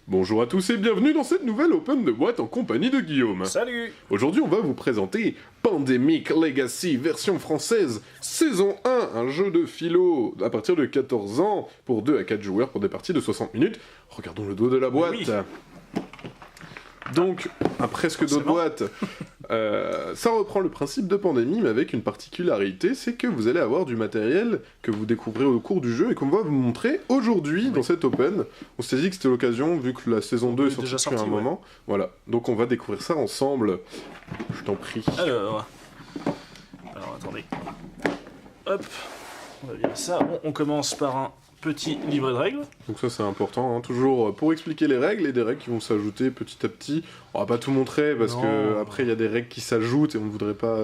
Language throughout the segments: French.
Bonjour à tous et bienvenue dans cette nouvelle Open de boîte en compagnie de Guillaume. Salut! Aujourd'hui on va vous présenter Pandemic Legacy version française, saison 1, un jeu de philo à partir de 14 ans pour 2 à 4 joueurs pour des parties de 60 minutes. Regardons le dos de la boîte. Oui. Donc, un presque dos de boîte, ça reprend le principe de Pandémie, mais avec une particularité, c'est que vous allez avoir du matériel que vous découvrez au cours du jeu et qu'on va vous montrer aujourd'hui dans cette Open. On s'est dit que c'était l'occasion, vu que la saison 2 est sortie depuis un moment. Voilà, donc on va découvrir ça ensemble. Je t'en prie. Alors, attendez. Hop, on va virer ça. Bon, on commence par un petit livret de règles. Donc ça c'est important, hein, toujours pour expliquer les règles et des règles qui vont s'ajouter petit à petit. On va pas tout montrer parce que après il y a des règles qui s'ajoutent et on ne voudrait pas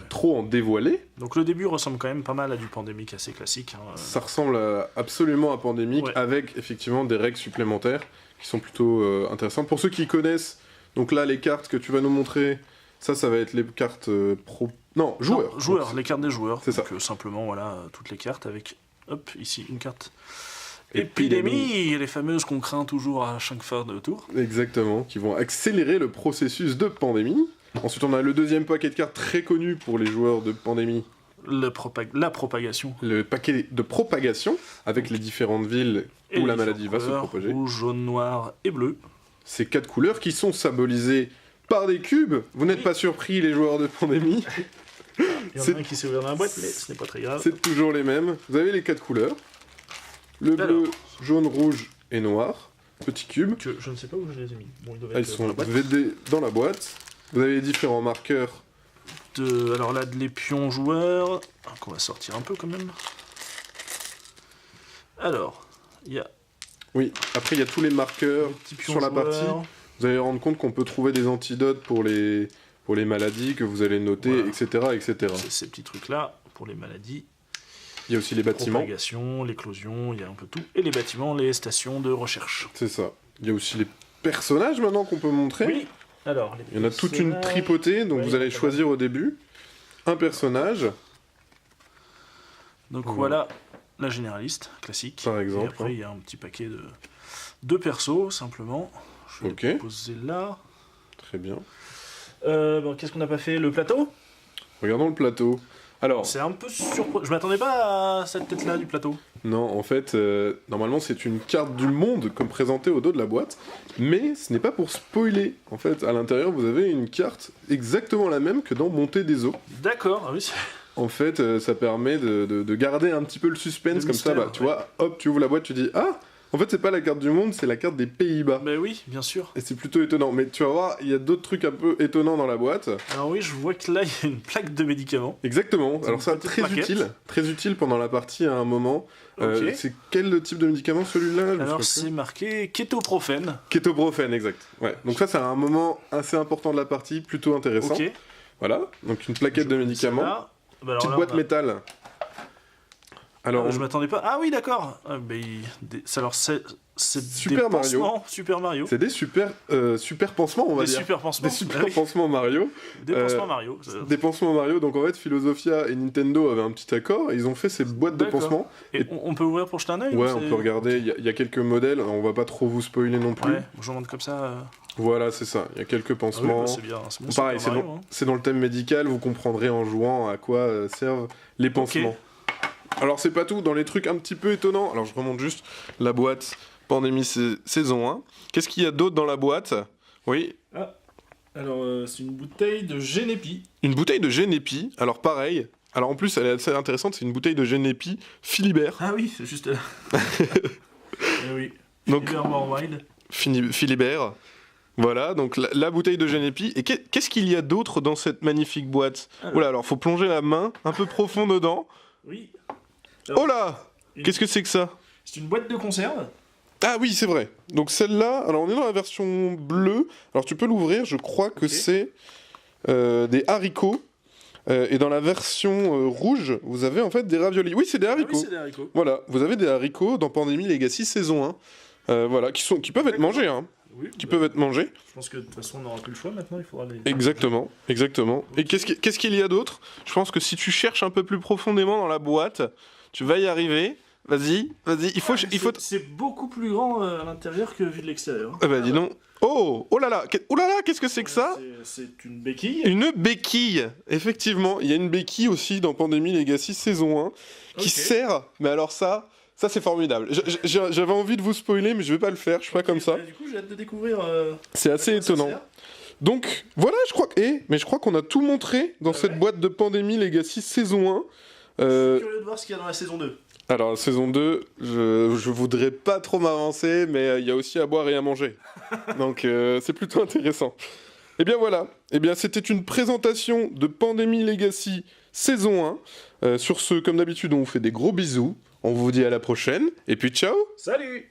trop en dévoiler. Donc le début ressemble quand même pas mal à du Pandémique assez classique. Hein. Ça ressemble absolument à Pandémique avec effectivement des règles supplémentaires qui sont plutôt intéressantes. Pour ceux qui connaissent, donc là les cartes que tu vas nous montrer, ça va être les cartes joueurs. Non, joueurs, les cartes des joueurs. C'est ça. Donc simplement voilà toutes les cartes avec... Hop, ici, une carte épidémie, les fameuses qu'on craint toujours à chaque fin de tour. Exactement, qui vont accélérer le processus de pandémie. Ensuite, on a le deuxième paquet de cartes très connu pour les joueurs de pandémie. La propagation. Le paquet de propagation, avec les différentes villes où la maladie va se propager. Rouge, jaune, noir et bleu. Ces 4 couleurs qui sont symbolisées par des cubes. Vous n'êtes pas surpris, les joueurs de pandémie. Il y en a un qui s'est ouvert dans la boîte, mais ce n'est pas très grave. C'est toujours les mêmes. Vous avez les 4 couleurs. Le bleu, jaune, rouge et noir. Petit cube. Je ne sais pas où je les ai mis. Bon, ils sont VD dans la boîte. Vous avez les différents marqueurs. Alors là, de l'épion joueur. Qu'on va sortir un peu quand même. Alors, il y a... Oui, après il y a tous les marqueurs sur la partie. Vous allez rendre compte qu'on peut trouver des antidotes pour les maladies que vous allez noter, voilà. etc. C'est ces petits trucs-là, pour les maladies. Il y a aussi les bâtiments. Propagation, l'éclosion, il y a un peu tout. Et les bâtiments, les stations de recherche. C'est ça. Il y a aussi les personnages maintenant qu'on peut montrer. Oui. Alors, il y en a toute une tripotée, donc vous allez choisir au début un personnage. Donc voilà la généraliste, classique. Par exemple. Et après, il y a un petit paquet de persos, simplement. Je vais le poser là. Très bien. Qu'est-ce qu'on n'a pas fait? Le plateau? Regardons le plateau. Alors, c'est un peu surprenant. Je m'attendais pas à cette tête-là du plateau. Non, en fait, normalement c'est une carte du monde comme présentée au dos de la boîte, mais ce n'est pas pour spoiler. En fait, à l'intérieur, vous avez une carte exactement la même que dans Montée des eaux. D'accord, ah oui. En fait, ça permet de garder un petit peu le suspense, comme mystère, ça, tu vois, hop, tu ouvres la boîte, tu dis « Ah !» En fait, c'est pas la carte du monde, c'est la carte des Pays-Bas. Mais oui, bien sûr. Et c'est plutôt étonnant. Mais tu vas voir, il y a d'autres trucs un peu étonnants dans la boîte. Alors oui, je vois que là, il y a une plaque de médicaments. Exactement. Alors ça, très utile pendant la partie à un moment. C'est quel type de médicament, celui-là? Alors c'est marqué kétoprophène. Kétoprophène, exact. Ouais. Donc ça, c'est un moment assez important de la partie, plutôt intéressant. Ok. Voilà, donc une plaquette de médicaments. Petite boîte métal. Alors, je m'attendais pas. Ah oui, d'accord. Alors c'est Super Mario. Super Mario. C'est des super pansements, on va dire. Des super pansements. Des super pansements Mario. Des pansements Mario. Des pansements Mario. Donc en fait, Philosophia et Nintendo avaient un petit accord. Ils ont fait ces boîtes de pansements. Et on peut ouvrir pour jeter un œil? Ouais, on peut regarder. Il y a quelques modèles. On va pas trop vous spoiler non plus. Ouais, je remonte comme ça. Voilà, c'est ça. Il y a quelques pansements. Ah oui, c'est bien. Bon, pareil, c'est dans le thème médical. Vous comprendrez en jouant à quoi servent les pansements. Okay. Alors c'est pas tout, dans les trucs un petit peu étonnants, alors je remonte juste la boîte Pandémie saison 1. Qu'est-ce qu'il y a d'autre dans la boîte? Oui. Ah, alors c'est une bouteille de Génépi. Une bouteille de Génépi, alors pareil. Alors en plus elle est assez intéressante, c'est une bouteille de Génépi Philibert. Ah oui, c'est juste là. Oui, Philibert Worldwide. Philibert. Voilà, donc la bouteille de Génépi. Et qu'est-ce qu'il y a d'autre dans cette magnifique boîte? Oula, alors faut plonger la main un peu profond dedans. Oui. Alors, oh là! Qu'est-ce que c'est que ça? C'est une boîte de conserve. Ah oui, c'est vrai. Donc celle-là, alors on est dans la version bleue. Alors tu peux l'ouvrir, je crois que c'est des haricots. Et dans la version rouge, vous avez en fait des raviolis. Oui, c'est des haricots. Ah oui, c'est des haricots. Voilà, vous avez des haricots dans Pandémie Legacy saison 1. Voilà, qui peuvent être mangés, hein. Oui, peuvent être mangés. Je pense que de toute façon on n'aura plus le choix maintenant, il faudra les... Exactement. Okay. Et qu'est-ce qu'il y a d'autre? Je pense que si tu cherches un peu plus profondément dans la boîte, tu vas y arriver. Vas-y, il faut... C'est beaucoup plus grand à l'intérieur que vu de l'extérieur. Ah bah dis donc. Oh là là, qu'est-ce que c'est que ça? C'est une béquille. Une béquille, effectivement. Il y a une béquille aussi dans Pandémie Legacy saison 1 qui sert, mais alors ça c'est formidable. J'avais envie de vous spoiler, mais je vais pas le faire, je suis pas comme ça. Du coup, j'ai hâte de découvrir. C'est assez étonnant. Donc voilà, je crois qu'on a tout montré dans cette boîte de Pandémie Legacy saison 1. Je suis curieux de voir ce qu'il y a dans la saison 2. Alors, saison 2, je voudrais pas trop m'avancer, mais il y a aussi à boire et à manger. Donc, c'est plutôt intéressant. Et bien voilà, c'était une présentation de Pandémie Legacy saison 1. Sur ce, comme d'habitude, on vous fait des gros bisous. On vous dit à la prochaine, et puis ciao! Salut!